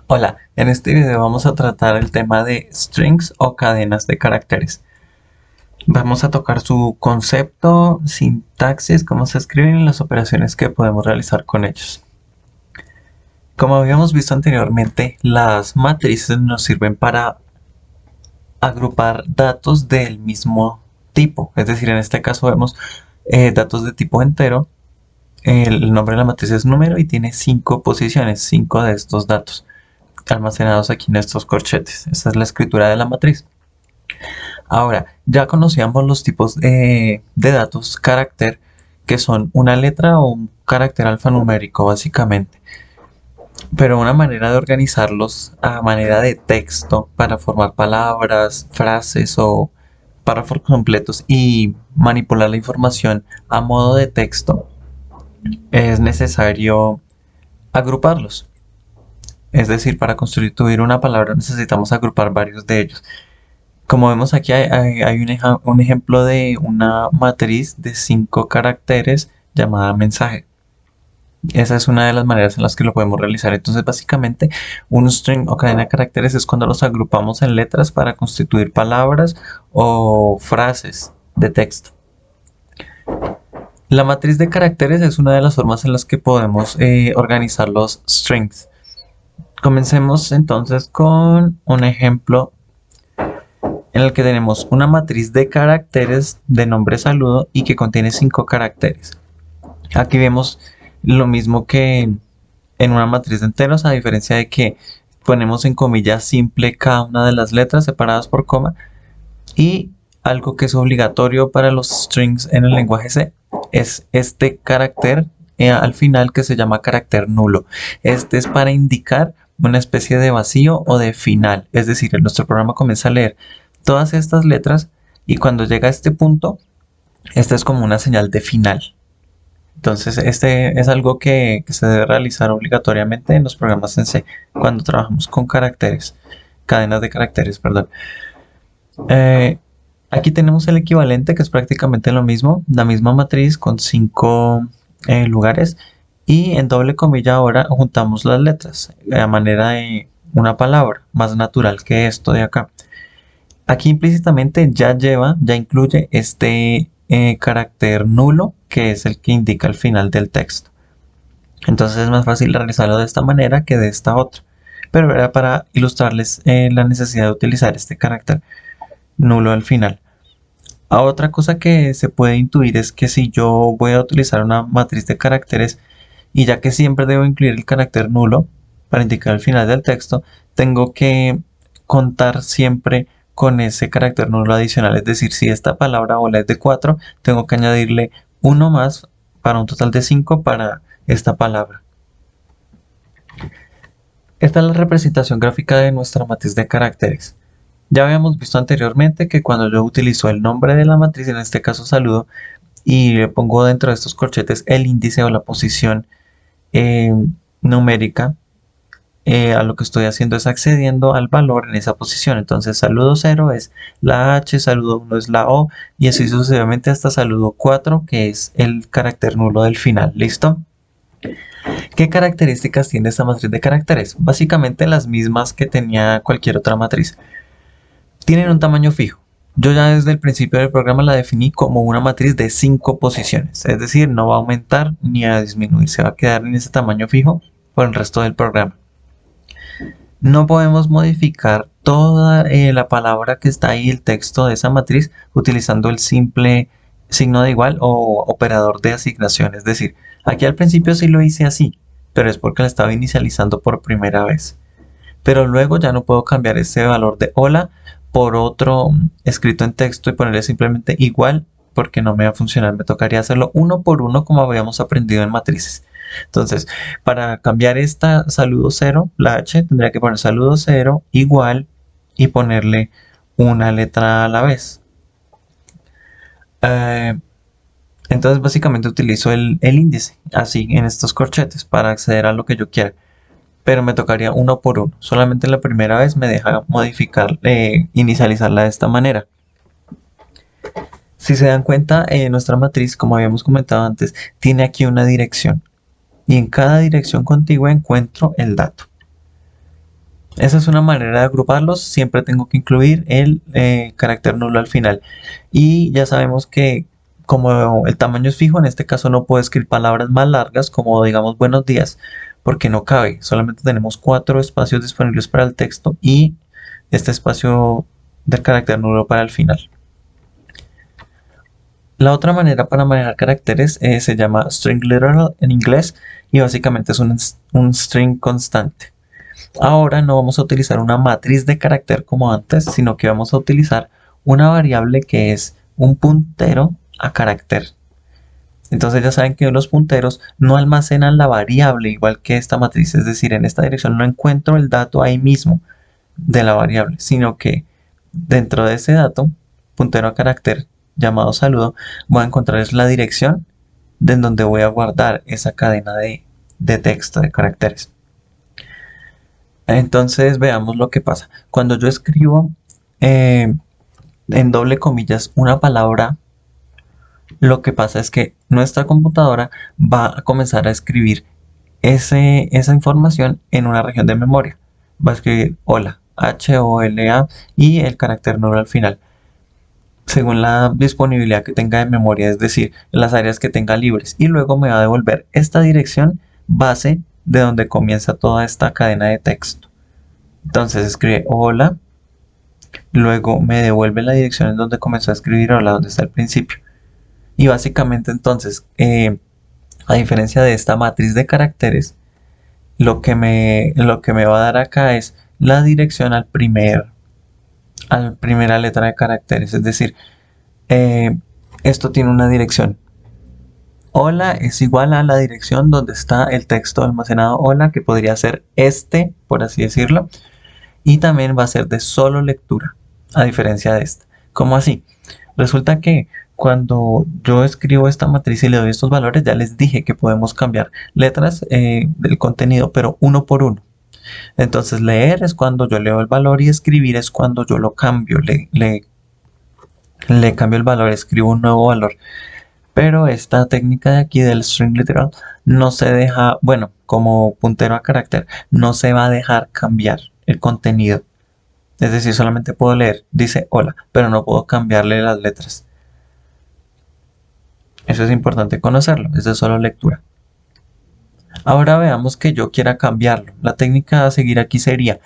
Hola, en este video vamos a tratar el tema de strings o cadenas de caracteres. Vamos a tocar su concepto, sintaxis, cómo se escriben y las operaciones que podemos realizar con ellos. Como habíamos visto anteriormente, las matrices nos sirven para agrupar datos del mismo tipo. Es decir, en este caso vemos datos de tipo entero. El nombre de la matriz es número y tiene 5 posiciones, 5 de estos datos almacenados aquí en estos corchetes. Esta es la escritura de la matriz. Ahora, ya conocíamos los tipos de datos carácter, que son una letra o un carácter alfanumérico básicamente, pero una manera de organizarlos a manera de texto para formar palabras, frases o párrafos completos y manipular la información a modo de texto, es necesario agruparlos. Es decir, para constituir una palabra necesitamos agrupar varios de ellos. Como vemos aquí hay un ejemplo de una matriz de 5 caracteres llamada mensaje. Esa es una de las maneras en las que lo podemos realizar. Entonces, básicamente, un string o cadena de caracteres es cuando los agrupamos en letras para constituir palabras o frases de texto. La matriz de caracteres es una de las formas en las que podemos organizar los strings. Comencemos entonces con un ejemplo en el que tenemos una matriz de caracteres de nombre saludo y que contiene 5 caracteres. Aquí vemos lo mismo que en una matriz de enteros, a diferencia de que ponemos en comillas simple cada una de las letras separadas por coma, y algo que es obligatorio para los strings en el lenguaje C es este carácter al final, que se llama carácter nulo. Este es para indicar una especie de vacío o de final, es decir, nuestro programa comienza a leer todas estas letras y cuando llega a este punto, esta es como una señal de final. Entonces, este es algo que se debe realizar obligatoriamente en los programas en C cuando trabajamos con caracteres, cadenas de caracteres, perdón. Eh, Aquí tenemos el equivalente, que es prácticamente lo mismo, la misma matriz con 5 lugares, y en doble comilla ahora juntamos las letras a manera de una palabra más natural que esto de acá. Aquí implícitamente ya incluye este carácter nulo, que es el que indica el final del texto. Entonces es más fácil realizarlo de esta manera que de esta otra. Pero era para ilustrarles la necesidad de utilizar este carácter nulo al final. Otra cosa que se puede intuir es que si yo voy a utilizar una matriz de caracteres, y ya que siempre debo incluir el carácter nulo para indicar el final del texto, tengo que contar siempre con ese carácter nulo adicional. Es decir, si esta palabra hola es de 4, tengo que añadirle uno más para un total de 5 para esta palabra. Esta es la representación gráfica de nuestra matriz de caracteres. Ya habíamos visto anteriormente que cuando yo utilizo el nombre de la matriz, en este caso saludo, y le pongo dentro de estos corchetes el índice o la posición eh, numérica, a lo que estoy haciendo es accediendo al valor en esa posición. Entonces saludo 0 es la H, saludo 1 es la O, y así sucesivamente hasta saludo 4, que es el carácter nulo del final. ¿Listo? ¿Qué características tiene esta matriz de caracteres? Básicamente las mismas que tenía cualquier otra matriz. Tienen un tamaño fijo. Yo ya desde el principio del programa la definí como una matriz de 5 posiciones, es decir, no va a aumentar ni a disminuir, se va a quedar en ese tamaño fijo por el resto del programa. No podemos modificar toda la palabra que está ahí, el texto de esa matriz, utilizando el simple signo de igual o operador de asignación. Es decir, aquí al principio sí lo hice así, pero es porque la estaba inicializando por primera vez. Pero luego ya no puedo cambiar ese valor de hola por otro escrito en texto y ponerle simplemente igual, porque no me va a funcionar. Me tocaría hacerlo uno por uno como habíamos aprendido en matrices. Entonces, para cambiar esta saludo 0, la H, tendría que poner saludo 0 igual y ponerle una letra a la vez. Eh, entonces, básicamente utilizo el índice, así en estos corchetes, para acceder a lo que yo quiera. Pero me tocaría uno por uno. Solamente la primera vez me deja modificar, inicializarla de esta manera. Si se dan cuenta, nuestra matriz, como habíamos comentado antes, tiene aquí una dirección. Y en cada dirección contigua encuentro el dato. Esa es una manera de agruparlos. Siempre tengo que incluir el carácter nulo al final. Y ya sabemos que como el tamaño es fijo, en este caso no puedo escribir palabras más largas como digamos buenos días, porque no cabe. Solamente tenemos 4 espacios disponibles para el texto y este espacio del carácter nulo para el final. La otra manera para manejar caracteres se llama string literal en inglés y básicamente es un string constante. Ahora no vamos a utilizar una matriz de carácter como antes, sino que vamos a utilizar una variable que es un puntero a carácter. Entonces ya saben que los punteros no almacenan la variable igual que esta matriz, es decir, en esta dirección no encuentro el dato ahí mismo de la variable, sino que dentro de ese dato, puntero a carácter llamado saludo, voy a encontrar la dirección de en donde voy a guardar esa cadena de texto, de caracteres. Entonces veamos lo que pasa. Cuando yo escribo en doble comillas una palabra, lo que pasa es que nuestra computadora va a comenzar a escribir esa información en una región de memoria. Va a escribir hola, HOLA y el carácter nulo al final, según la disponibilidad que tenga de memoria, es decir, las áreas que tenga libres. Y luego me va a devolver esta dirección base de donde comienza toda esta cadena de texto. Entonces escribe hola, luego me devuelve la dirección en donde comenzó a escribir hola, donde está el principio. Y básicamente entonces, a diferencia de esta matriz de caracteres, lo que me va a dar acá es la dirección al primera letra de caracteres. Es decir, eh, esto tiene una dirección. Hola es igual a la dirección donde está el texto almacenado hola, que podría ser este, por así decirlo. Y también va a ser de solo lectura, a diferencia de esta. ¿Cómo así? Resulta que cuando yo escribo esta matriz y le doy estos valores, ya les dije que podemos cambiar letras del contenido, pero uno por uno. Entonces leer es cuando yo leo el valor y escribir es cuando yo lo cambio, le cambio el valor, escribo un nuevo valor. Pero esta técnica de aquí del string literal no se deja, bueno, como puntero a carácter, no se va a dejar cambiar el contenido. Es decir, solamente puedo leer, dice hola, pero no puedo cambiarle las letras. Eso es importante conocerlo, es de solo lectura. Ahora veamos que yo quiera cambiarlo. La técnica a seguir aquí sería,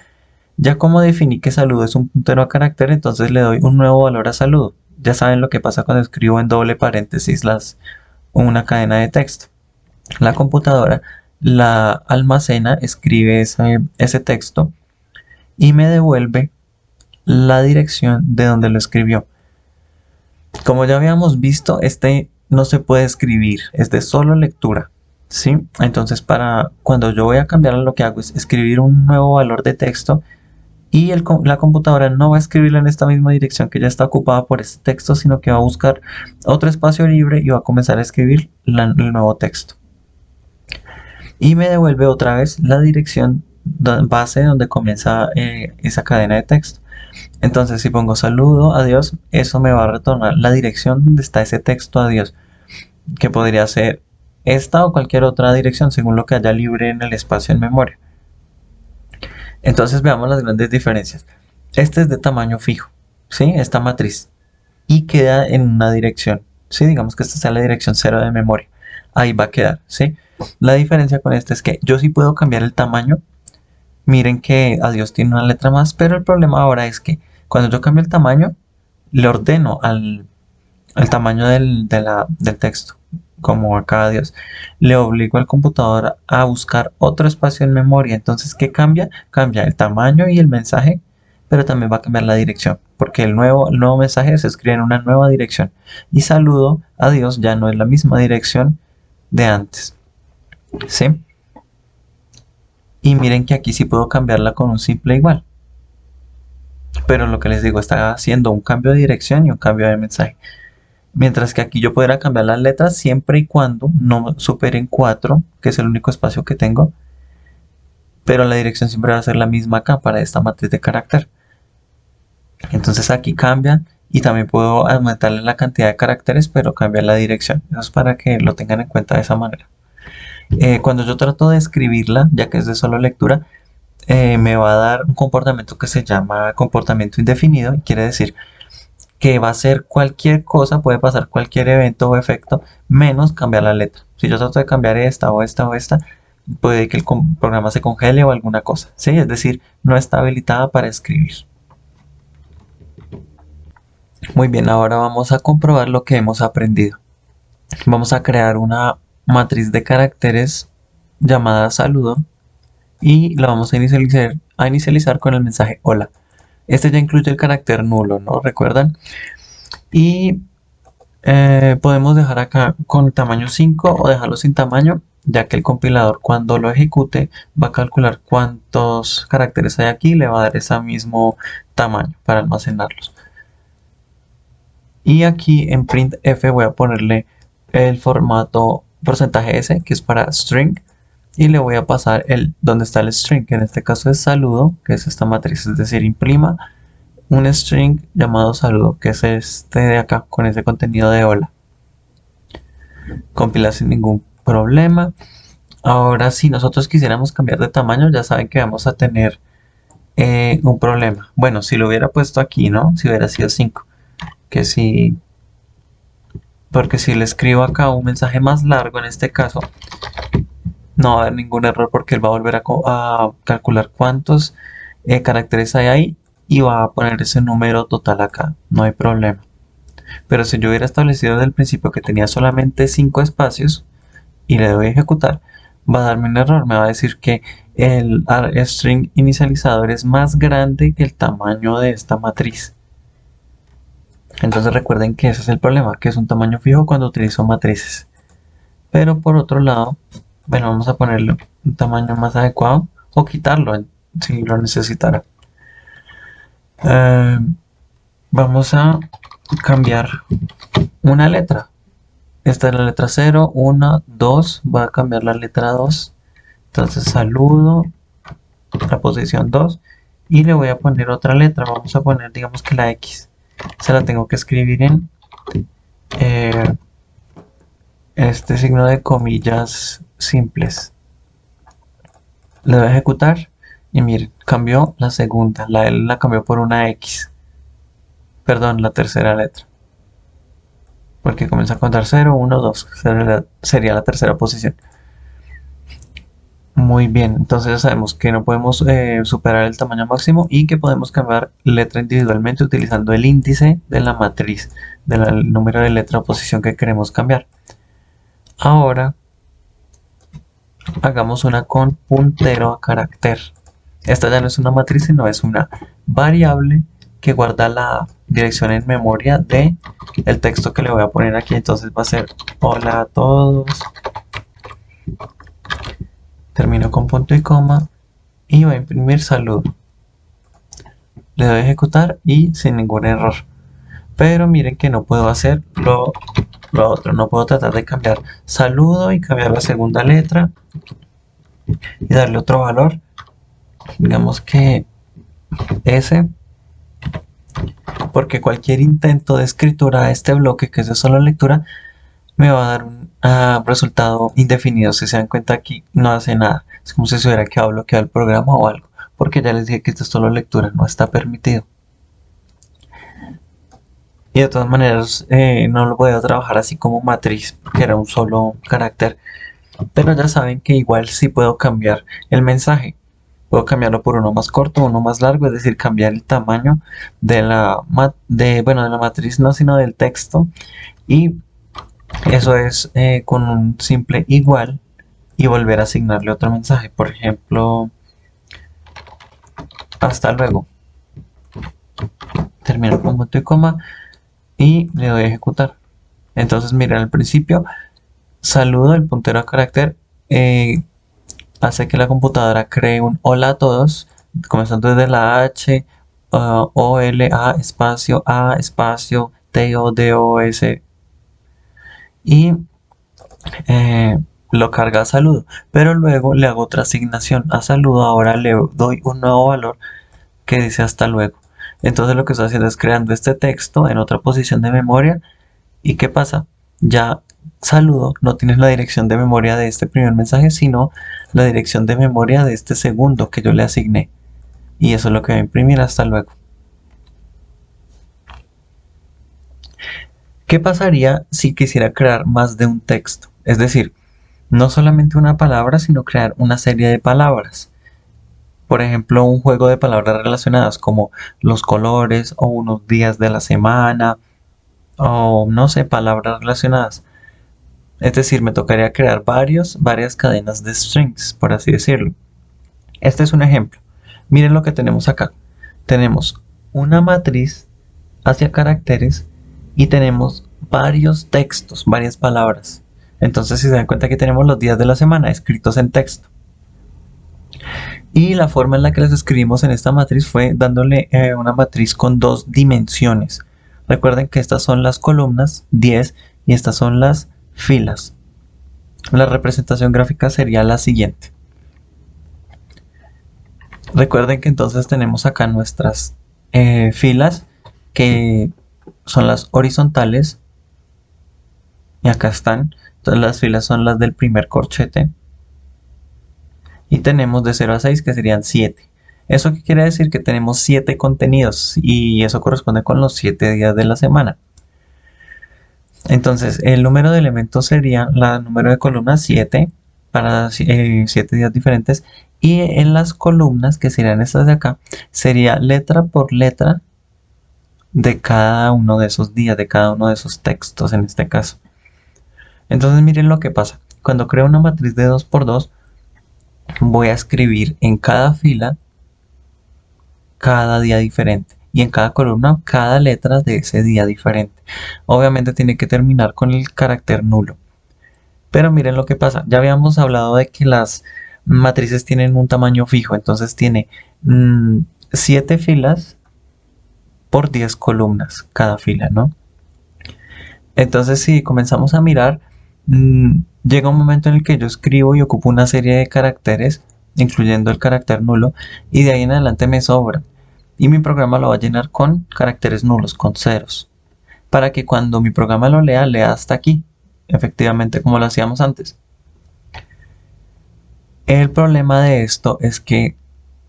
ya como definí que saludo es un puntero a carácter, entonces le doy un nuevo valor a saludo. Ya saben lo que pasa cuando escribo en doble paréntesis una cadena de texto. La computadora la almacena, escribe ese texto y me devuelve la dirección de donde lo escribió. Como ya habíamos visto, este no se puede escribir, es de solo lectura, ¿sí? Entonces, para cuando yo voy a cambiarlo, lo que hago es escribir un nuevo valor de texto y la computadora no va a escribirlo en esta misma dirección que ya está ocupada por este texto, sino que va a buscar otro espacio libre y va a comenzar a escribir el nuevo texto. Y me devuelve otra vez la dirección base donde comienza esa cadena de texto. Entonces, si pongo saludo, adiós, eso me va a retornar la dirección donde está ese texto, adiós, que podría ser esta o cualquier otra dirección según lo que haya libre en el espacio en memoria. Entonces veamos las grandes diferencias. Este es de tamaño fijo, ¿sí? Esta matriz. Y queda en una dirección, ¿sí? Digamos que esta sea la dirección 0 de memoria. Ahí va a quedar, ¿sí? La diferencia con este es que yo sí puedo cambiar el tamaño. Miren que adiós tiene una letra más, pero el problema ahora es que cuando yo cambio el tamaño, le ordeno al tamaño del texto, como acá adiós, le obligo al computador a buscar otro espacio en memoria. Entonces, ¿qué cambia? Cambia el tamaño y el mensaje, pero también va a cambiar la dirección, porque el nuevo mensaje se escribe en una nueva dirección. Y saludo, adiós, ya no es la misma dirección de antes. ¿Sí? Y miren que aquí sí puedo cambiarla con un simple igual. Pero lo que les digo, está haciendo un cambio de dirección y un cambio de mensaje. Mientras que aquí yo podría cambiar las letras siempre y cuando no superen 4, que es el único espacio que tengo. Pero la dirección siempre va a ser la misma acá para esta matriz de carácter. Entonces aquí cambia y también puedo aumentarle la cantidad de caracteres, pero cambiar la dirección. Eso es para que lo tengan en cuenta de esa manera. Cuando yo trato de escribirla, ya que es de solo lectura, me va a dar un comportamiento que se llama comportamiento indefinido, y quiere decir que va a ser cualquier cosa, puede pasar cualquier evento o efecto, menos cambiar la letra. Si yo trato de cambiar esta o esta o esta, puede que el programa se congele o alguna cosa, ¿sí? Es decir, no está habilitada para escribir. Muy bien, ahora vamos a comprobar lo que hemos aprendido. Vamos a crear una matriz de caracteres llamada saludo y la vamos a inicializar con el mensaje hola. Este ya incluye el carácter nulo, ¿no? ¿Recuerdan? Y podemos dejar acá con el tamaño 5 o dejarlo sin tamaño, ya que el compilador cuando lo ejecute va a calcular cuántos caracteres hay aquí y le va a dar ese mismo tamaño para almacenarlos. Y aquí en printf voy a ponerle el formato %s, que es para string, y le voy a pasar donde está el string, que en este caso es saludo, que es esta matriz, es decir, imprima un string llamado saludo, que es este de acá, con ese contenido de hola. Compila sin ningún problema. Ahora, si nosotros quisiéramos cambiar de tamaño, ya saben que vamos a tener un problema. Bueno, si lo hubiera puesto aquí, ¿no? Si hubiera sido 5. Que si... Porque si le escribo acá un mensaje más largo, en este caso, no va a haber ningún error porque él va a volver a calcular cuántos caracteres hay ahí y va a poner ese número total acá. No hay problema. Pero si yo hubiera establecido desde el principio que tenía solamente 5 espacios y le doy a ejecutar, va a darme un error. Me va a decir que el string inicializador es más grande que el tamaño de esta matriz. Entonces recuerden que ese es el problema, que es un tamaño fijo cuando utilizo matrices. Pero por otro lado, bueno, vamos a ponerle un tamaño más adecuado o quitarlo si lo necesitara. Vamos a cambiar una letra. Esta es la letra 0, 1, 2. Voy a cambiar la letra 2. Entonces saludo, la posición 2. Y le voy a poner otra letra. Vamos a poner, digamos que la X. Se la tengo que escribir en este signo de comillas simples. Le doy a ejecutar. Y miren, cambió la segunda. La L la cambió por una X. Perdón, la tercera letra. Porque comienza a contar 0, 1, 2. Sería la tercera posición. Muy bien, entonces ya sabemos que no podemos superar el tamaño máximo y que podemos cambiar letra individualmente utilizando el índice de la matriz, del número de letra o posición que queremos cambiar. Ahora, hagamos una con puntero a carácter. Esta ya no es una matriz, sino es una variable que guarda la dirección en memoria de el texto que le voy a poner aquí. Entonces va a ser hola a todos. Termino con punto y coma y voy a imprimir saludo. Le doy a ejecutar y sin ningún error. Pero miren que no puedo hacer lo otro. No puedo tratar de cambiar saludo y cambiar la segunda letra y darle otro valor. Digamos que S. Porque cualquier intento de escritura a este bloque, que es de solo lectura, me va a dar un resultado indefinido. Si se dan cuenta, aquí no hace nada. Es como si se hubiera quedado bloqueado el programa o algo, porque ya les dije que esto es solo lectura, no está permitido. Y de todas maneras no lo voy a trabajar así como matriz, porque era un solo carácter. Pero ya saben que igual sí puedo cambiar el mensaje. Puedo cambiarlo por uno más corto, uno más largo, es decir, cambiar el tamaño de la matriz, no, sino del texto. Y eso es con un simple igual y volver a asignarle otro mensaje. Por ejemplo, hasta luego. Termino con punto y coma y le doy a ejecutar. Entonces miren, al principio saludo, el puntero a carácter hace que la computadora cree un hola a todos, comenzando desde la H, O, L, A, espacio, T, O, D, O, S, y lo carga a saludo, pero luego le hago otra asignación a saludo. Ahora le doy un nuevo valor que dice hasta luego. Entonces lo que estoy haciendo es creando este texto en otra posición de memoria. ¿Y qué pasa? Ya saludo no tiene la dirección de memoria de este primer mensaje, sino la dirección de memoria de este segundo que yo le asigné. Y eso es lo que voy a imprimir. Hasta luego. ¿Qué pasaría si quisiera crear más de un texto? Es decir, no solamente una palabra, sino crear una serie de palabras. Por ejemplo, un juego de palabras relacionadas como los colores o unos días de la semana o no sé, palabras relacionadas. Es decir, me tocaría crear varias cadenas de strings, por así decirlo. Este es un ejemplo. Miren lo que tenemos acá. Tenemos una matriz hacia caracteres y tenemos varios textos, varias palabras. Entonces, si se dan cuenta que tenemos los días de la semana escritos en texto. Y la forma en la que los escribimos en esta matriz fue dándole una matriz con dos dimensiones. Recuerden que estas son las columnas 10 y estas son las filas. La representación gráfica sería la siguiente. Recuerden que entonces tenemos acá nuestras filas que son las horizontales y acá están. Entonces las filas son las del primer corchete y tenemos de 0 a 6 que serían 7. ¿Eso qué quiere decir? Que tenemos 7 contenidos y eso corresponde con los 7 días de la semana. Entonces el número de elementos sería el número de columnas 7 para 7 días diferentes, y en las columnas, que serían estas de acá, sería letra por letra de cada uno de esos días, de cada uno de esos textos en este caso. Entonces miren lo que pasa. Cuando creo una matriz de 2×2, voy a escribir en cada fila cada día diferente y en cada columna cada letra de ese día diferente. Obviamente tiene que terminar con el carácter nulo. Pero miren lo que pasa. Ya habíamos hablado de que las matrices tienen un tamaño fijo. Entonces tiene 7 filas por 10 columnas cada fila, ¿no? Entonces si comenzamos a mirar, llega un momento en el que yo escribo y ocupo una serie de caracteres, incluyendo el carácter nulo, y de ahí en adelante me sobra. Y mi programa lo va a llenar con caracteres nulos, con ceros, para que cuando mi programa lo lea, lea hasta aquí, efectivamente como lo hacíamos antes. El problema de esto es que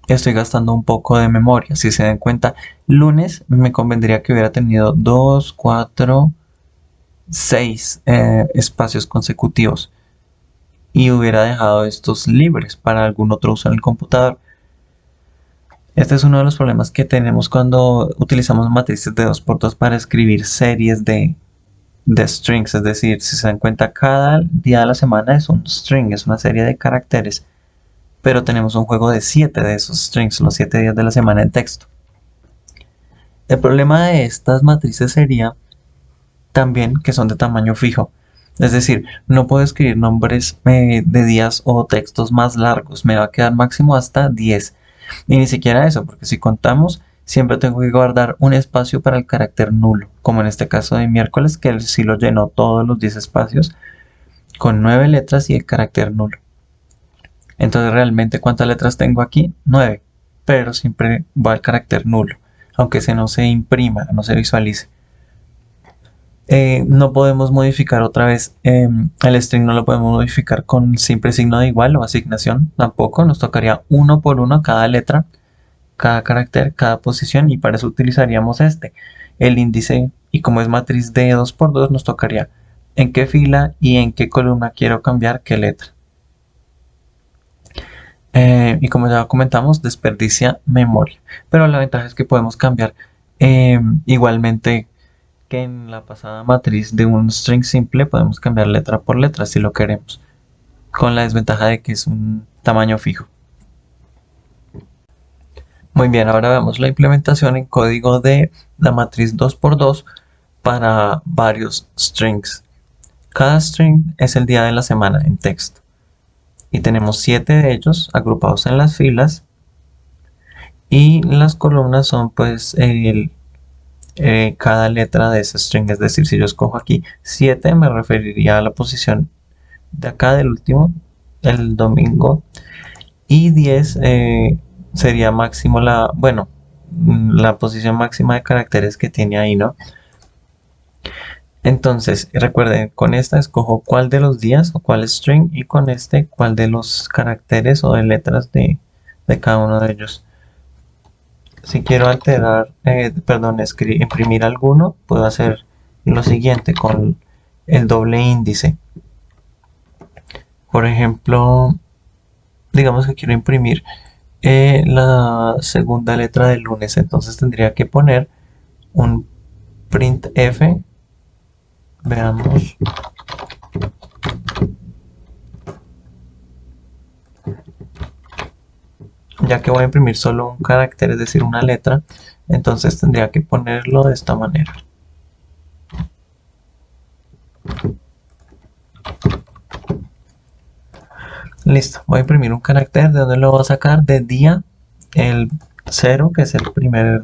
estoy gastando un poco de memoria. Si se dan cuenta, lunes me convendría que hubiera tenido 2, 4, 6 espacios consecutivos y hubiera dejado estos libres para algún otro uso en el computador. Este es uno de los problemas que tenemos cuando utilizamos matrices de 2×2 para escribir series de strings. Es decir, si se dan cuenta, cada día de la semana es un string, es una serie de caracteres, pero tenemos un juego de 7 de esos strings, los 7 días de la semana en texto. El problema de estas matrices sería también que son de tamaño fijo. Es decir, no puedo escribir nombres de días o textos más largos. Me va a quedar máximo hasta 10. Y ni siquiera eso, porque si contamos, siempre tengo que guardar un espacio para el carácter nulo. Como en este caso de miércoles, que él sí lo llenó todos los 10 espacios con 9 letras y el carácter nulo. Entonces realmente, ¿cuántas letras tengo aquí? 9. Pero siempre va el carácter nulo, aunque no se imprima, no se visualice. No podemos modificar otra vez el string, no lo podemos modificar con simple signo de igual o asignación, tampoco. Nos tocaría uno por uno cada letra, cada carácter, cada posición, y para eso utilizaríamos el índice, y como es matriz de 2×2 nos tocaría en qué fila y en qué columna quiero cambiar qué letra. Y como ya comentamos, desperdicia memoria, pero la ventaja es que podemos cambiar igualmente que en la pasada matriz de un string simple. Podemos cambiar letra por letra si lo queremos, con la desventaja de que es un tamaño fijo. Muy bien, ahora vemos la implementación en código de la matriz 2×2 para varios strings. Cada string es el día de la semana en texto y tenemos 7 de ellos agrupados en las filas, y las columnas son pues cada letra de ese string. Es decir, si yo escojo aquí 7, me referiría a la posición de acá del último, el domingo, y 10 sería máximo la posición máxima de caracteres que tiene ahí, ¿no? Entonces, recuerden, con esta escojo cuál de los días o cuál string y con este cuál de los caracteres o de letras de cada uno de ellos. Si quiero alterar, perdón, imprimir alguno, puedo hacer lo siguiente con el doble índice. Por ejemplo, digamos que quiero imprimir la segunda letra del lunes, entonces tendría que poner un printf, veamos, ya que voy a imprimir solo un carácter, es decir, una letra, entonces tendría que ponerlo de esta manera. Listo, voy a imprimir un carácter. ¿De dónde lo voy a sacar? De día, el 0, que es el primer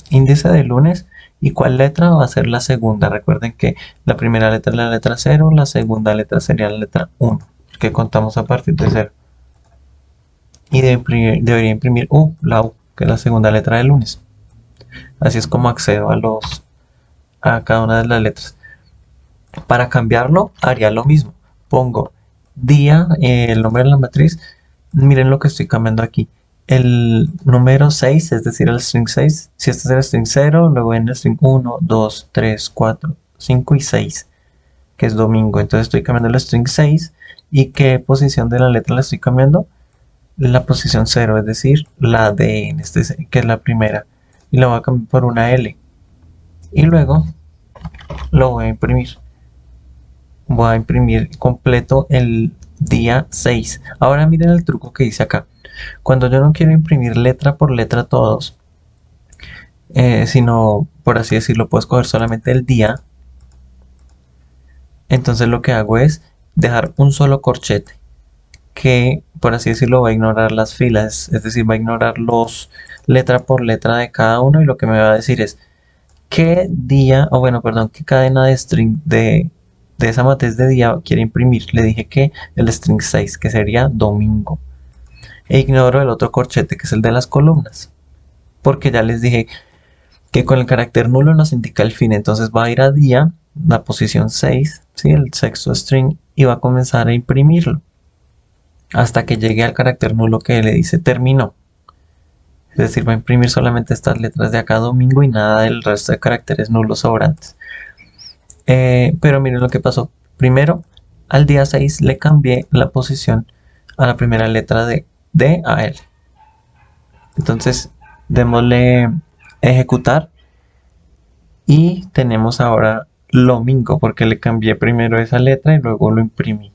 índice de lunes. ¿Y cuál letra va a ser la segunda? Recuerden que la primera letra es la letra 0, la segunda letra sería la letra 1, que contamos a partir de 0. Y debería imprimir la U, que es la segunda letra de lunes. Así es como accedo a cada una de las letras. Para cambiarlo, haría lo mismo. Pongo día, el nombre de la matriz. Miren lo que estoy cambiando aquí. El número 6, es decir, el string 6. Si este es el string 0, luego viene el string 1, 2, 3, 4, 5 y 6, que es domingo. Entonces estoy cambiando el string 6. ¿Y qué posición de la letra la estoy cambiando? La posición 0, es decir, la D, en que es la primera. Y la voy a cambiar por una L. Y luego lo voy a imprimir. Voy a imprimir completo el día 6. Ahora miren el truco que hice acá. Cuando yo no quiero imprimir letra por letra todos, sino, por así decirlo, puedo escoger solamente el día. Entonces lo que hago es dejar un solo corchete que, por así decirlo, va a ignorar las filas, es decir, va a ignorar los letra por letra de cada uno, y lo que me va a decir es qué día, o bueno, perdón, qué cadena de string de esa matriz de día quiere imprimir. Le dije que el string 6, que sería domingo. E ignoro el otro corchete, que es el de las columnas, porque ya les dije que con el carácter nulo nos indica el fin. Entonces va a ir a día, la posición 6, ¿sí? El sexto string, y va a comenzar a imprimirlo hasta que llegue al carácter nulo que le dice terminó. Es decir, va a imprimir solamente estas letras de acá domingo y nada del resto de caracteres nulos sobrantes. Pero miren lo que pasó. Primero, al día 6 le cambié la posición a la primera letra de D a L. Entonces, démosle ejecutar y tenemos ahora domingo porque le cambié primero esa letra y luego lo imprimí.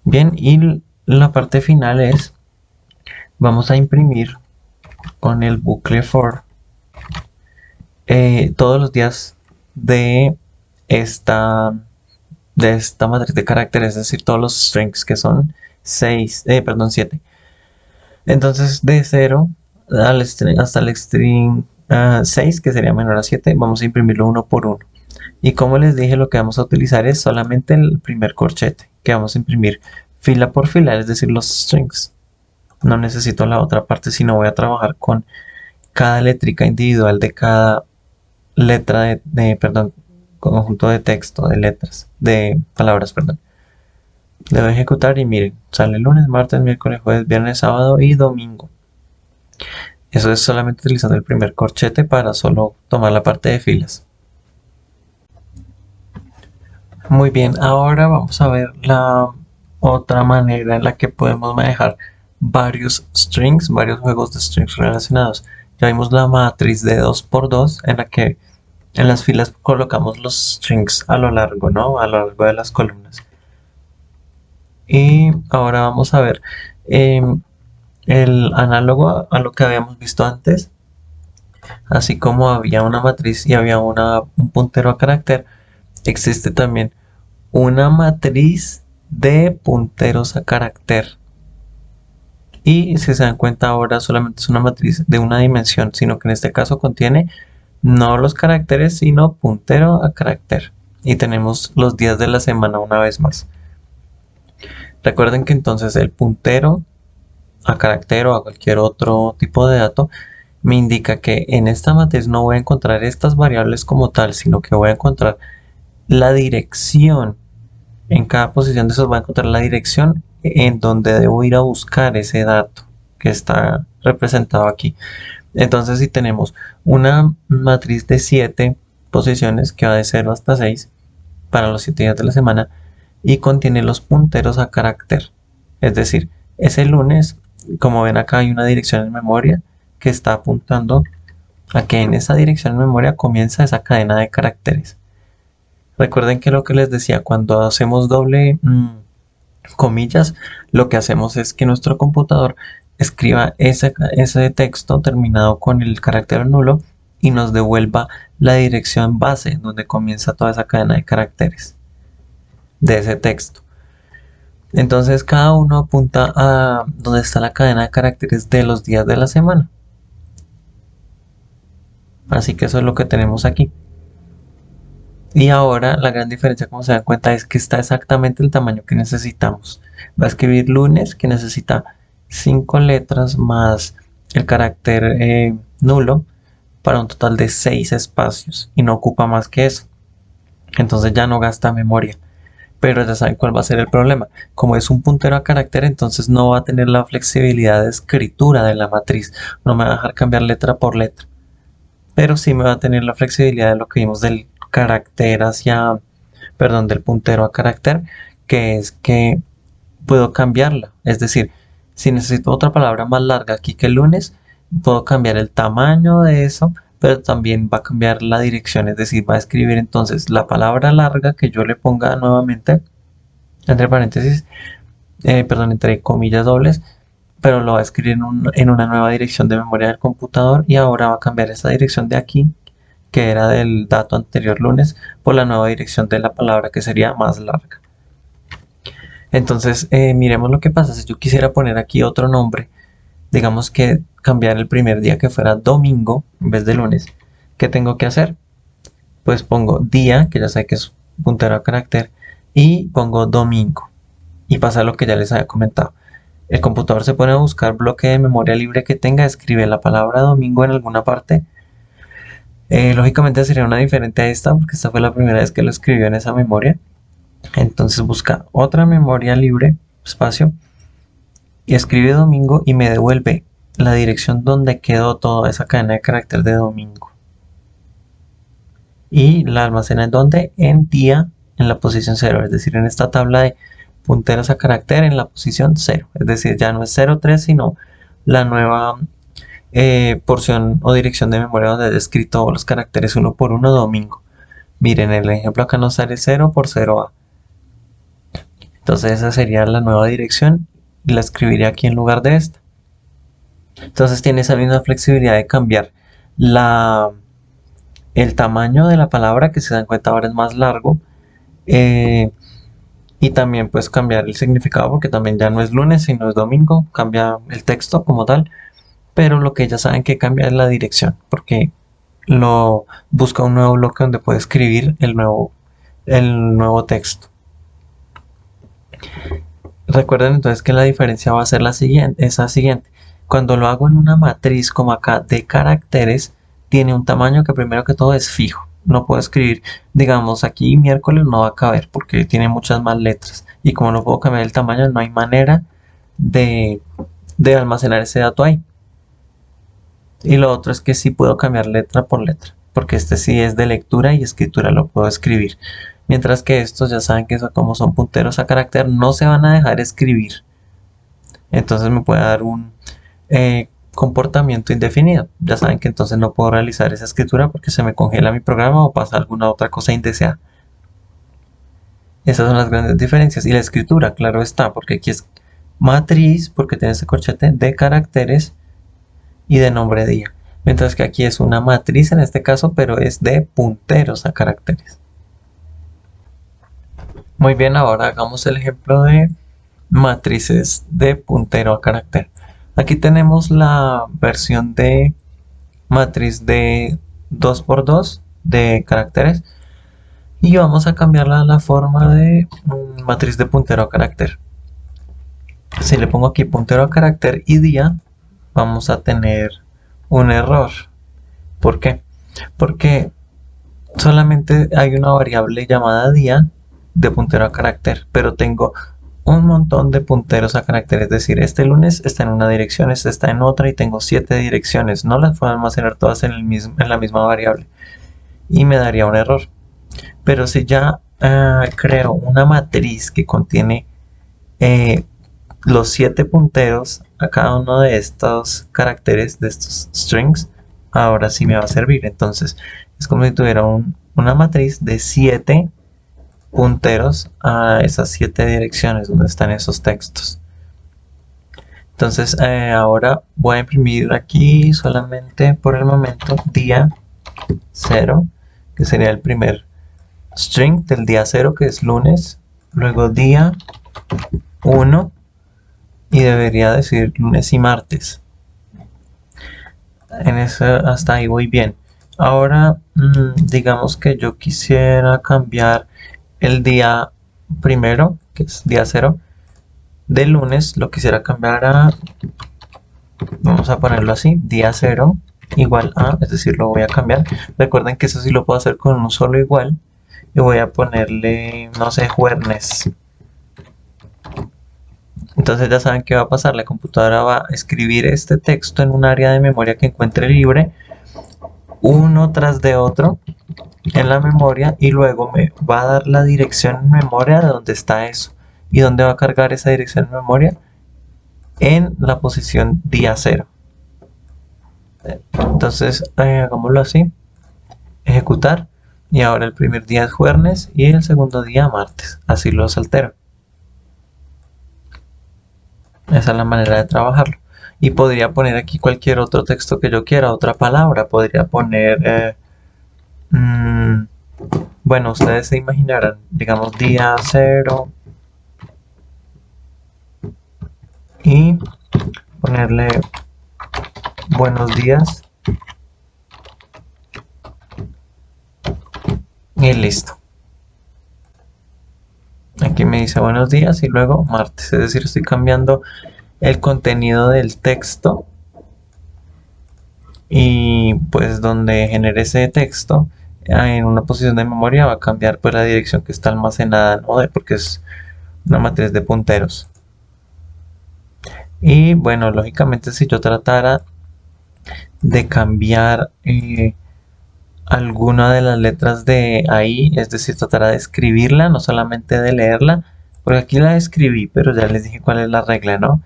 Bien, y la parte final es, vamos a imprimir con el bucle for todos los días de esta matriz de caracteres, es decir, todos los strings, que son 7. Entonces, de 0 hasta el string 6, que sería menor a 7, vamos a imprimirlo uno por uno. Y como les dije, lo que vamos a utilizar es solamente el primer corchete, que vamos a imprimir fila por fila, es decir, los strings. No necesito la otra parte, sino voy a trabajar con cada letrica individual de cada letra perdón, conjunto de texto, de letras, de palabras, perdón. Le voy a ejecutar y miren, sale lunes, martes, miércoles, jueves, viernes, sábado y domingo. Eso es solamente utilizando el primer corchete para solo tomar la parte de filas. Muy bien, ahora vamos a ver la otra manera en la que podemos manejar varios strings, varios juegos de strings relacionados. Ya vimos la matriz de 2×2 en la que en las filas colocamos los strings a lo largo, ¿no? A lo largo de las columnas. Y ahora vamos a ver el análogo a lo que habíamos visto antes. Así como había una matriz y había un puntero a carácter, existe también una matriz de punteros a carácter. Y si se dan cuenta, ahora solamente es una matriz de una dimensión, sino que en este caso contiene no los caracteres, sino puntero a carácter. Y tenemos los días de la semana una vez más. Recuerden que entonces el puntero a carácter o a cualquier otro tipo de dato me indica que en esta matriz no voy a encontrar estas variables como tal, sino que voy a encontrar la dirección. En cada posición de esos voy a encontrar la dirección en donde debo ir a buscar ese dato que está representado aquí. Entonces, si tenemos una matriz de 7 posiciones que va de 0 hasta 6 para los 7 días de la semana y contiene los punteros a carácter, es decir, ese lunes, como ven acá hay una dirección en memoria que está apuntando a que en esa dirección en memoria comienza esa cadena de caracteres. Recuerden que lo que les decía, cuando hacemos doble comillas, lo que hacemos es que nuestro computador escriba ese texto terminado con el carácter nulo y nos devuelva la dirección base donde comienza toda esa cadena de caracteres de ese texto. Entonces cada uno apunta a donde está la cadena de caracteres de los días de la semana. Así que eso es lo que tenemos aquí. Y ahora la gran diferencia, como se dan cuenta, es que está exactamente el tamaño que necesitamos. Va a escribir lunes, que necesita 5 letras más el carácter nulo para un total de 6 espacios y no ocupa más que eso. Entonces ya no gasta memoria. Pero ya saben cuál va a ser el problema. Como es un puntero a carácter, entonces no va a tener la flexibilidad de escritura de la matriz. No me va a dejar cambiar letra por letra. Pero sí me va a tener la flexibilidad de lo que vimos del carácter del puntero a carácter, que es que puedo cambiarla. Es decir, si necesito otra palabra más larga aquí que el lunes, puedo cambiar el tamaño de eso, pero también va a cambiar la dirección, es decir, va a escribir entonces la palabra larga que yo le ponga nuevamente, entre paréntesis, entre comillas dobles, pero lo va a escribir en una nueva dirección de memoria del computador y ahora va a cambiar esa dirección de aquí, que era del dato anterior lunes, por la nueva dirección de la palabra que sería más larga. Entonces, miremos lo que pasa. Si yo quisiera poner aquí otro nombre, digamos que cambiar el primer día que fuera domingo en vez de lunes, ¿qué tengo que hacer? Pues pongo día, que ya sé que es puntero a carácter, y pongo domingo. Y pasa lo que ya les había comentado. El computador se pone a buscar bloque de memoria libre que tenga, escribe la palabra domingo en alguna parte. Lógicamente sería una diferente a esta, porque esta fue la primera vez que lo escribió en esa memoria. Entonces busca otra memoria libre, espacio, y escribe domingo y me devuelve la dirección donde quedó toda esa cadena de carácter de domingo. Y la almacena en donde? En día, en la posición 0, es decir, en esta tabla de punteros a carácter en la posición 0. Es decir, ya no es 03, sino la nueva porción o dirección de memoria donde he escrito los caracteres uno por uno domingo. Miren, el ejemplo acá nos sale 0 por 0A. Entonces esa sería la nueva dirección y la escribiré aquí en lugar de esta. Entonces tiene esa misma flexibilidad de cambiar el tamaño de la palabra, que se dan cuenta ahora es más largo, y también pues cambiar el significado, porque también ya no es lunes sino es domingo, cambia el texto como tal, pero lo que ya saben que cambia es la dirección, porque lo busca un nuevo bloque donde puede escribir el nuevo texto. Recuerden entonces que la diferencia va a ser la siguiente. Cuando lo hago en una matriz como acá de caracteres, tiene un tamaño que primero que todo es fijo. No puedo escribir, digamos aquí miércoles no va a caber porque tiene muchas más letras. Y como no puedo cambiar el tamaño, no hay manera de almacenar ese dato ahí. Y lo otro es que sí puedo cambiar letra por letra, porque este sí es de lectura y escritura, lo puedo escribir. Mientras que estos ya saben que como son punteros a carácter, no se van a dejar escribir. Entonces me puede dar un comportamiento indefinido. Ya saben que entonces no puedo realizar esa escritura porque se me congela mi programa o pasa alguna otra cosa indeseada. Esas son las grandes diferencias. Y la escritura, claro está, porque aquí es matriz, porque tiene ese corchete de caracteres y de nombre día. Mientras que aquí es una matriz en este caso, pero es de punteros a caracteres. Muy bien, ahora hagamos el ejemplo de matrices de puntero a carácter. Aquí tenemos la versión de matriz de 2×2 de caracteres y vamos a cambiarla a la forma de matriz de puntero a carácter. Si le pongo aquí puntero a carácter y día, vamos a tener un error. ¿Por qué? Porque solamente hay una variable llamada día de puntero a carácter, pero tengo un montón de punteros a carácter, es decir, este lunes está en una dirección, este está en otra y tengo 7 direcciones, no las puedo almacenar todas en la misma variable y me daría un error. Pero si ya creo una matriz que contiene los 7 punteros a cada uno de estos caracteres, de estos strings, ahora sí me va a servir. Entonces es como si tuviera una matriz de 7 punteros a esas 7 direcciones donde están esos textos. Entonces ahora voy a imprimir aquí solamente por el momento día 0, que sería el primer string del día 0, que es lunes, luego día 1 y debería decir lunes y martes. En eso hasta ahí voy bien. Ahora digamos que yo quisiera cambiar el día primero, que es día 0 de lunes, lo quisiera cambiar a, vamos a ponerlo así, día 0 igual a, es decir, lo voy a cambiar. Recuerden que eso sí lo puedo hacer con un solo igual y voy a ponerle, no sé, jueves. Entonces ya saben qué va a pasar, la computadora va a escribir este texto en un área de memoria que encuentre libre, uno tras de otro en la memoria, y luego me va a dar la dirección en memoria de donde está eso. ¿Y dónde va a cargar esa dirección en memoria? En la posición día 0. Entonces hagámoslo así, ejecutar, y ahora el primer día es jueves y el segundo día martes, así los altero. Esa es la manera de trabajarlo. Y podría poner aquí cualquier otro texto que yo quiera, otra palabra. Podría poner, bueno, ustedes se imaginarán, digamos día 0 y ponerle buenos días y listo. Aquí me dice buenos días y luego martes, es decir, estoy cambiando el contenido del texto, y pues donde genere ese texto en una posición de memoria va a cambiar pues la dirección que está almacenada, ¿no? Porque es una matriz de punteros. Y bueno, lógicamente si yo tratara de cambiar alguna de las letras de ahí, es decir, tratara de escribirla, no solamente de leerla, porque aquí la escribí, pero ya les dije cuál es la regla, ¿no?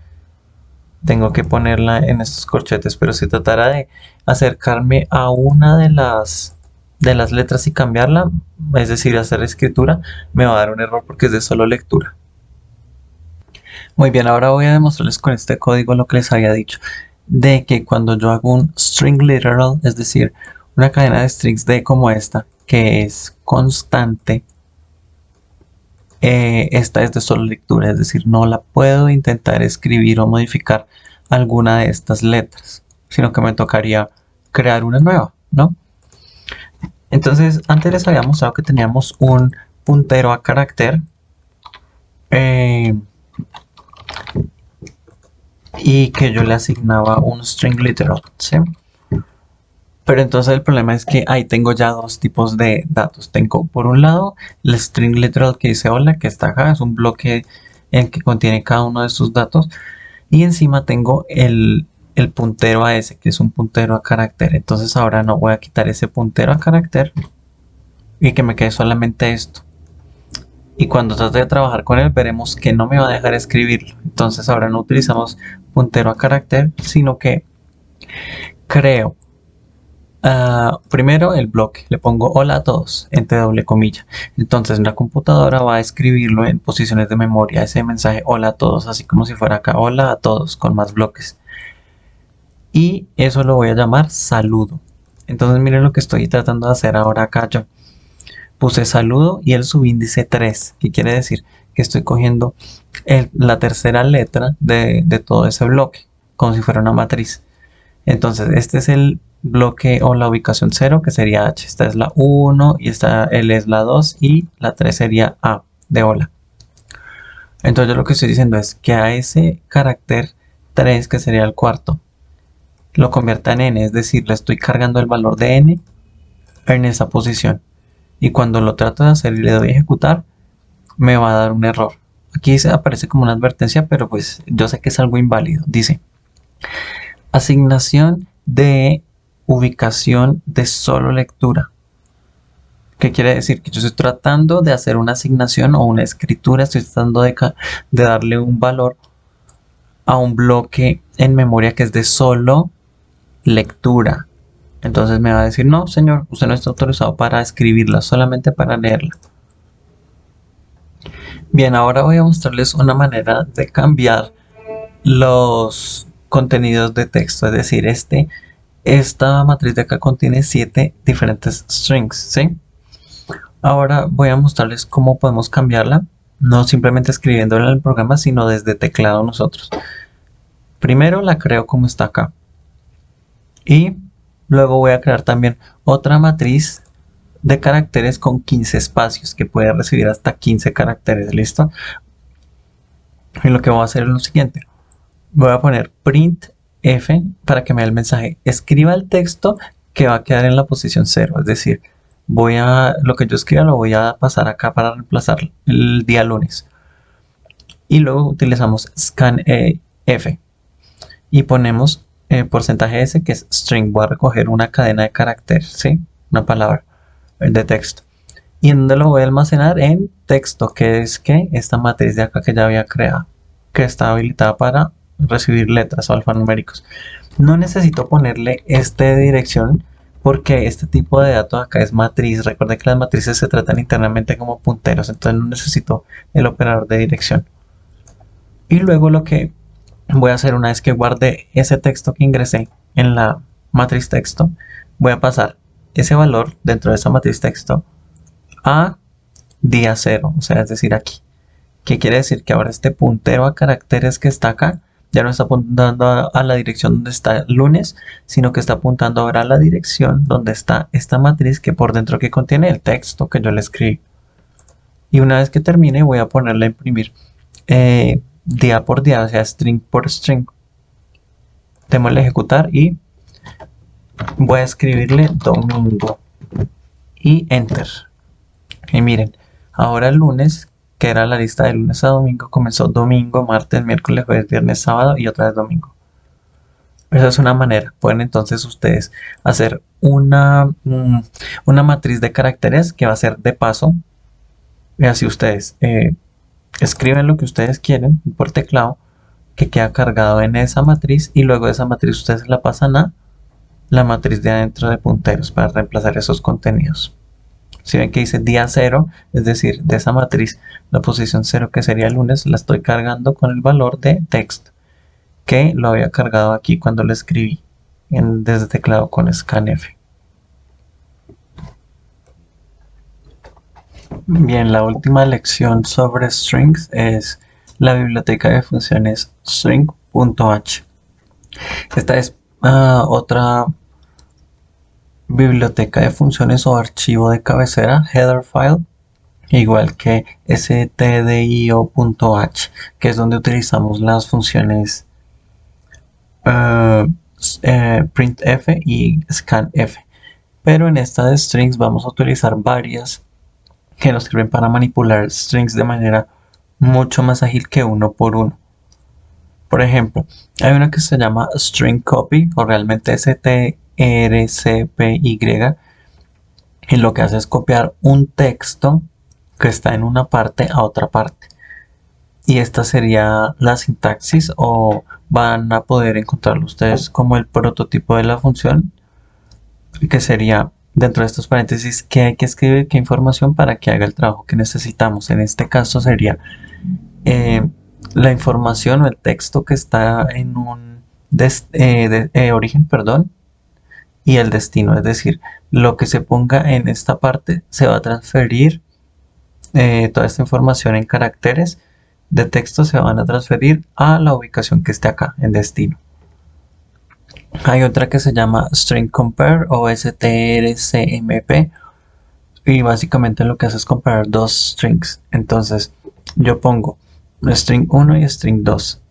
Tengo que ponerla en estos corchetes, pero si tratara de acercarme a una de las letras y cambiarla, es decir, hacer escritura, me va a dar un error porque es de solo lectura. Muy bien, ahora voy a demostrarles con este código lo que les había dicho, de que cuando yo hago un string literal, es decir, una cadena de strings de como esta, que es constante, esta es de solo lectura, es decir, no la puedo intentar escribir o modificar alguna de estas letras, sino que me tocaría crear una nueva, ¿no? Entonces, antes les había mostrado que teníamos un puntero a carácter y que yo le asignaba un string literal, ¿sí? Pero entonces el problema es que ahí tengo ya dos tipos de datos. Tengo por un lado el string literal que dice hola, que está acá, es un bloque en que contiene cada uno de sus datos. Y encima tengo el puntero a ese, que es un puntero a carácter. Entonces ahora no voy a quitar ese puntero a carácter y que me quede solamente esto. Y cuando trate de trabajar con él veremos que no me va a dejar escribirlo. Entonces ahora no utilizamos puntero a carácter, sino que creo primero el bloque, le pongo hola a todos entre doble comilla. Entonces la computadora va a escribirlo en posiciones de memoria, ese mensaje hola a todos, así como si fuera acá hola a todos con más bloques. Y eso lo voy a llamar saludo. Entonces miren lo que estoy tratando de hacer ahora acá yo. Puse saludo y el subíndice 3, que quiere decir que estoy cogiendo la tercera letra de todo ese bloque, como si fuera una matriz. Entonces este es el bloque o la ubicación 0, que sería H. Esta es la 1 y esta L es la 2 y la 3 sería A de hola. Entonces yo lo que estoy diciendo es que a ese carácter 3, que sería el cuarto, lo convierta en n, es decir, le estoy cargando el valor de n en esa posición. Y cuando lo trato de hacer y le doy a ejecutar, me va a dar un error. Aquí se aparece como una advertencia, pero pues yo sé que es algo inválido. Dice, asignación de ubicación de solo lectura. ¿Qué quiere decir? Que yo estoy tratando de hacer una asignación o una escritura, estoy tratando de darle un valor a un bloque en memoria que es de solo lectura. Entonces me va a decir, no, señor, usted no está autorizado para escribirla, solamente para leerla. Bien, ahora voy a mostrarles una manera de cambiar los contenidos de texto, es decir, esta matriz de acá contiene 7 diferentes strings, ¿sí? Ahora voy a mostrarles cómo podemos cambiarla, no simplemente escribiéndola en el programa, sino desde teclado nosotros. Primero la creo como está acá. Y luego voy a crear también otra matriz de caracteres con 15 espacios, que puede recibir hasta 15 caracteres, ¿listo? Y lo que voy a hacer es lo siguiente. Voy a poner printf para que me dé el mensaje. Escriba el texto que va a quedar en la posición 0, es decir, lo que yo escriba lo voy a pasar acá para reemplazar el día lunes. Y luego utilizamos scanf y ponemos porcentaje S, que es string. Voy a recoger una cadena de caracteres, ¿sí? Una palabra de texto. ¿Y en dónde lo voy a almacenar? En texto, que es que esta matriz de acá que ya había creado, que está habilitada para recibir letras o alfanuméricos. No necesito ponerle de dirección porque este tipo de datos acá es matriz. Recuerden que las matrices se tratan internamente como punteros, entonces no necesito el operador de dirección. Y luego lo que voy a hacer, una vez que guarde ese texto que ingresé en la matriz texto, voy a pasar ese valor dentro de esa matriz texto a día 0, o sea, es decir, aquí. ¿Qué quiere decir? Que ahora este puntero a caracteres que está acá ya no está apuntando a la dirección donde está lunes, sino que está apuntando ahora a la dirección donde está esta matriz que por dentro que contiene el texto que yo le escribí. Y una vez que termine voy a ponerle a imprimir día por día, o sea, string por string. Démosle a ejecutar y voy a escribirle domingo y enter. Y miren, ahora el lunes, que era la lista de lunes a domingo, comenzó domingo, martes, miércoles, jueves, viernes, sábado y otra vez domingo. Esa es una manera. Pueden entonces ustedes hacer una matriz de caracteres que va a ser de paso. Y así ustedes escriben lo que ustedes quieren por teclado, que queda cargado en esa matriz, y luego de esa matriz ustedes la pasan a la matriz de adentro de punteros para reemplazar esos contenidos. Si ven que dice día 0, es decir, de esa matriz, la posición 0 que sería el lunes, la estoy cargando con el valor de text, que lo había cargado aquí cuando lo escribí desde teclado con scanf. Bien, la última lección sobre strings es la biblioteca de funciones string.h. Esta es otra biblioteca de funciones o archivo de cabecera, header file, igual que stdio.h, que es donde utilizamos las funciones printf y scanf. Pero en esta de strings vamos a utilizar varias que nos sirven para manipular strings de manera mucho más ágil que uno por uno. Por ejemplo, hay una que se llama string copy, o realmente strcpy, y lo que hace es copiar un texto que está en una parte a otra parte. Y esta sería la sintaxis, o van a poder encontrarlo ustedes como el prototipo de la función, que sería dentro de estos paréntesis qué hay que escribir, qué información para que haga el trabajo que necesitamos. En este caso sería la información o el texto que está en un origen, perdón, y el destino, es decir, lo que se ponga en esta parte se va a transferir, toda esta información en caracteres de texto se van a transferir a la ubicación que esté acá en destino. Hay otra que se llama string compare o strcmp, y básicamente lo que hace es comparar dos strings. Entonces yo pongo string 1 y string 2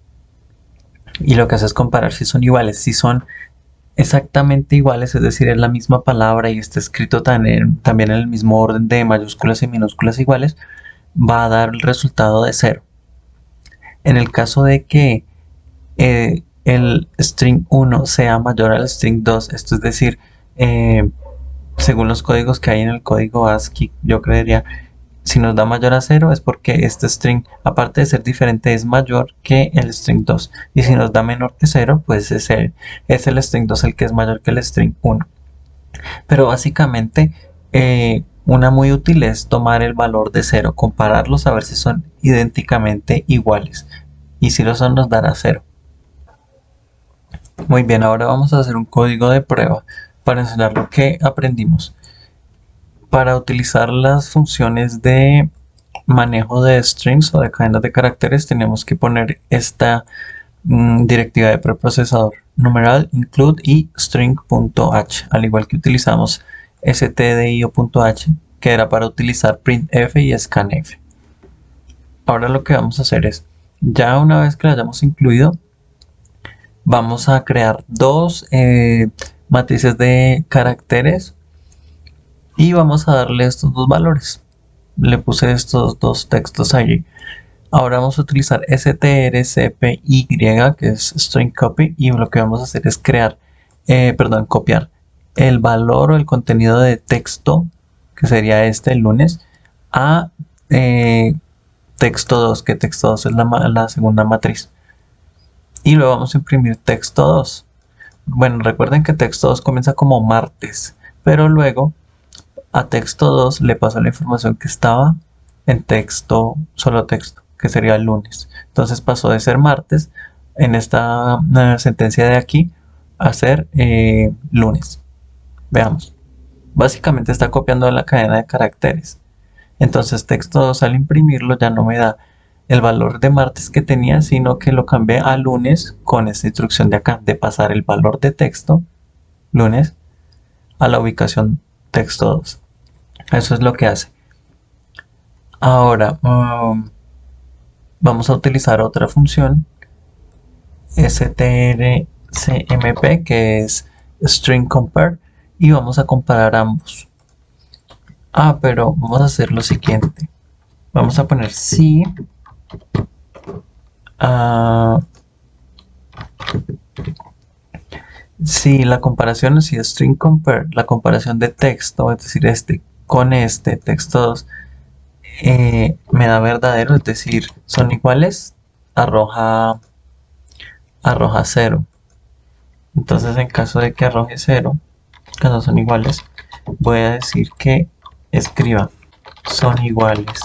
y lo que hace es comparar si son iguales. Si son exactamente iguales, es decir, es la misma palabra y está escrito también en el mismo orden de mayúsculas y minúsculas iguales, va a dar el resultado de 0. En el caso de que el string 1 sea mayor al string 2, esto es decir, según los códigos que hay en el código ASCII, yo creería, si nos da mayor a 0 es porque este string, aparte de ser diferente, es mayor que el string 2. Y si nos da menor que 0, pues es el string 2 el que es mayor que el string 1. Pero básicamente, una muy útil es tomar el valor de 0, compararlos a ver si son idénticamente iguales. Y si lo son, nos dará 0. Muy bien, ahora vamos a hacer un código de prueba para enseñar lo que aprendimos. Para utilizar las funciones de manejo de strings o de cadenas de caracteres, tenemos que poner esta directiva de preprocesador: numeral, include y string.h, al igual que utilizamos stdio.h, que era para utilizar printf y scanf. Ahora lo que vamos a hacer es, ya una vez que lo hayamos incluido, vamos a crear dos matrices de caracteres y vamos a darle estos dos valores. Le puse estos dos textos allí. Ahora vamos a utilizar strcpy, que es string copy, y lo que vamos a hacer es copiar el valor o el contenido de texto, que sería el lunes, a texto 2, que texto 2 es la segunda matriz. Y luego vamos a imprimir texto 2. Bueno, recuerden que texto 2 comienza como martes, pero luego a texto 2 le pasó la información que estaba en texto, solo texto, que sería el lunes. Entonces pasó de ser martes en esta sentencia de aquí a ser lunes. Veamos. Básicamente está copiando la cadena de caracteres. Entonces texto 2 al imprimirlo ya no me da el valor de martes que tenía, sino que lo cambié a lunes con esta instrucción de acá, de pasar el valor de texto, lunes, a la ubicación texto 2. Eso es lo que hace. Ahora vamos a utilizar otra función, strcmp, que es string compare, y vamos a comparar ambos. Pero vamos a hacer lo siguiente. Vamos a poner si si la comparación, si string compare, la comparación de texto, es decir, este con este texto 2, me da verdadero, es decir, son iguales, arroja 0. Entonces, en caso de que arroje 0, cuando son iguales, voy a decir que escriba son iguales.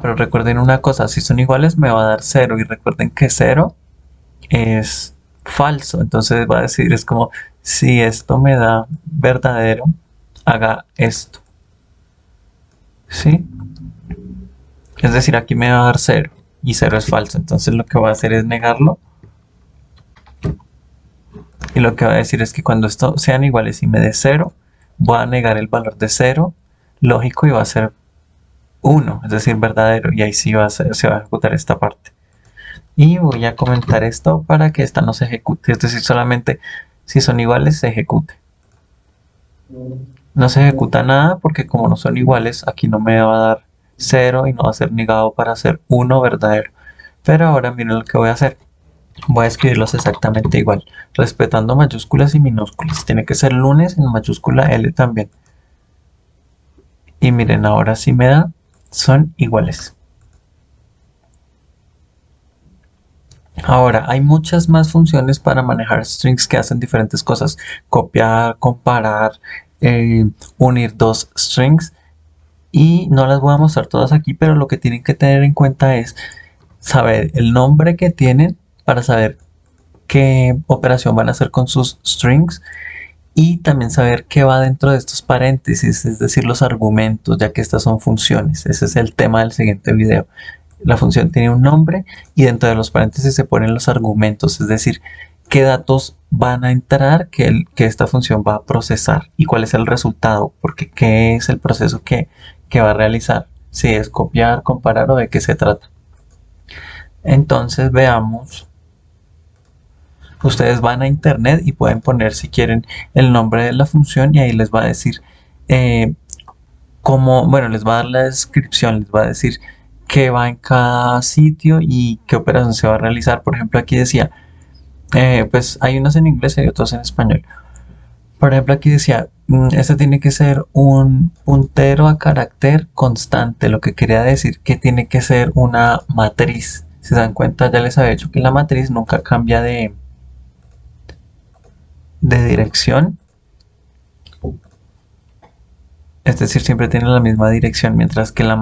Pero recuerden una cosa, si son iguales me va a dar 0, y recuerden que 0 es falso, entonces va a decir, es como, si esto me da verdadero, haga esto, ¿sí? Es decir, aquí me va a dar 0 y 0 es falso, entonces lo que va a hacer es negarlo, y lo que va a decir es que cuando estos sean iguales y me dé 0, voy a negar el valor de 0 lógico y va a ser 1, es decir, verdadero, y ahí sí se va a ejecutar esta parte. Y voy a comentar esto para que esta no se ejecute, es decir, solamente si son iguales se ejecute. No se ejecuta nada porque como no son iguales, aquí no me va a dar 0 y no va a ser negado para hacer 1 verdadero. Pero ahora miren lo que voy a hacer. Voy a escribirlos exactamente igual, respetando mayúsculas y minúsculas. Tiene que ser lunes en mayúscula L también. Y miren, ahora sí me da, son iguales. Ahora, hay muchas más funciones para manejar strings que hacen diferentes cosas. Copiar, comparar, unir dos strings. Y no las voy a mostrar todas aquí, pero lo que tienen que tener en cuenta es saber el nombre que tienen para saber qué operación van a hacer con sus strings, y también saber qué va dentro de estos paréntesis, es decir, los argumentos, ya que estas son funciones. Ese es el tema del siguiente video. La función tiene un nombre y dentro de los paréntesis se ponen los argumentos, es decir, qué datos van a entrar que esta función va a procesar y cuál es el resultado, porque qué es el proceso que va a realizar. si es copiar, comparar o de qué se trata. Entonces veamos. Ustedes van a internet y pueden poner si quieren el nombre de la función y ahí les va a decir eh, bueno, les va a dar la descripción, les va a decir qué va en cada sitio y qué operación se va a realizar. Por ejemplo, aquí decía, pues hay unos en inglés y hay otros en español. Por ejemplo, aquí decía, este tiene que ser un puntero a carácter constante, lo que quería decir que tiene que ser una matriz. Si se dan cuenta, ya les había dicho que la matriz nunca cambia de dirección, es decir, siempre tiene la misma dirección, mientras que la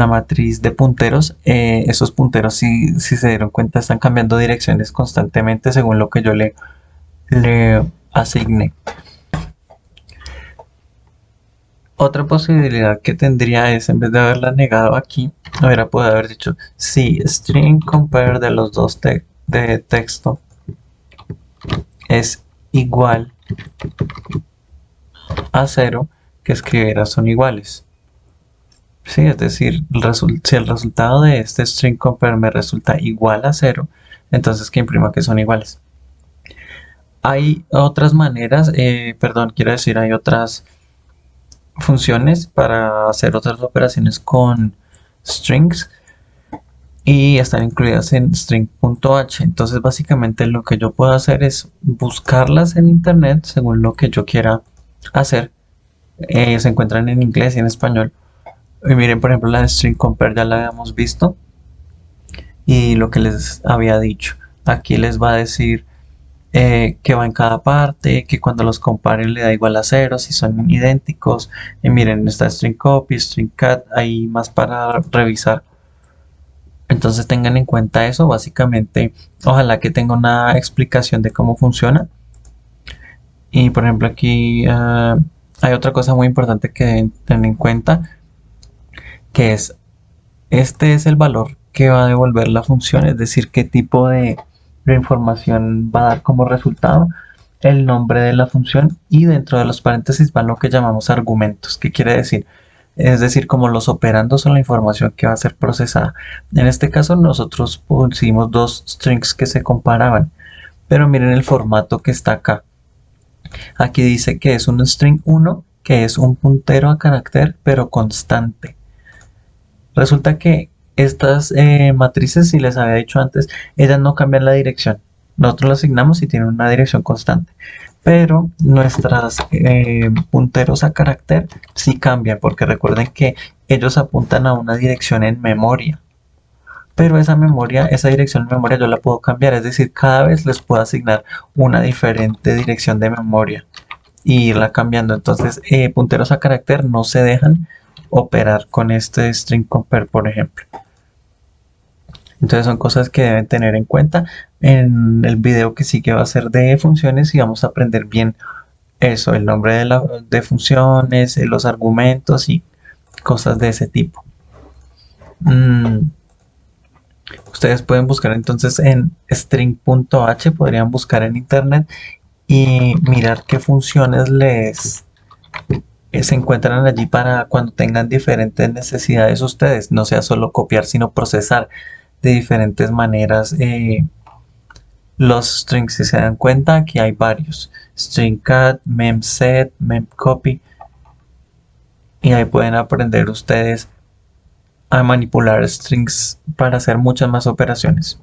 matriz de punteros, esos punteros, si se dieron cuenta, están cambiando direcciones constantemente según lo que yo le asigné. Otra posibilidad que tendría es, en vez de haberla negado aquí, hubiera podido haber dicho, si string compare de los dos de texto es igual a 0, que escribiera son iguales. Sí, es decir, si el resultado de este string compare me resulta igual a 0, entonces que imprima que son iguales. Hay otras maneras, perdón, quiero decir, hay otras funciones para hacer otras operaciones con strings y están incluidas en string.h. Entonces básicamente lo que yo puedo hacer es buscarlas en internet según lo que yo quiera hacer. Se encuentran en inglés y en español. Y miren, por ejemplo, la de string compare ya la habíamos visto y lo que les había dicho. Aquí les va a decir que va en cada parte, que cuando los comparen le da igual a 0 si son idénticos. Y miren, está string copy, string cat, hay más para revisar. Entonces tengan en cuenta eso, básicamente, ojalá que tenga una explicación de cómo funciona. Y por ejemplo aquí hay otra cosa muy importante que deben tener en cuenta, que es, este es el valor que va a devolver la función, es decir, qué tipo de información va a dar como resultado el nombre de la función y dentro de los paréntesis van lo que llamamos argumentos. ¿Qué quiere decir? Es decir, como los operandos son la información que va a ser procesada. En este caso nosotros pusimos dos strings que se comparaban, pero miren el formato que está acá. Aquí dice que es un string 1, que es un puntero a carácter pero constante. Resulta que estas matrices, si les había dicho antes, ellas no cambian la dirección. Nosotros las asignamos y tienen una dirección constante. Pero nuestras punteros a carácter sí cambian, porque recuerden que ellos apuntan a una dirección en memoria. Pero esa memoria, esa dirección en memoria yo la puedo cambiar, es decir, cada vez les puedo asignar una diferente dirección de memoria y irla cambiando. Entonces, punteros a carácter no se dejan operar con este string compare, por ejemplo. Entonces son cosas que deben tener en cuenta. En el video que sigue va a ser de funciones y vamos a aprender bien eso, el nombre de funciones, los argumentos y cosas de ese tipo. Ustedes pueden buscar entonces en string.h, podrían buscar en internet y mirar qué funciones se encuentran allí para cuando tengan diferentes necesidades ustedes, no sea solo copiar, sino procesar de diferentes maneras los strings. Si se dan cuenta, aquí hay varios: string cat, memset, memcopy, y ahí pueden aprender ustedes a manipular strings para hacer muchas más operaciones.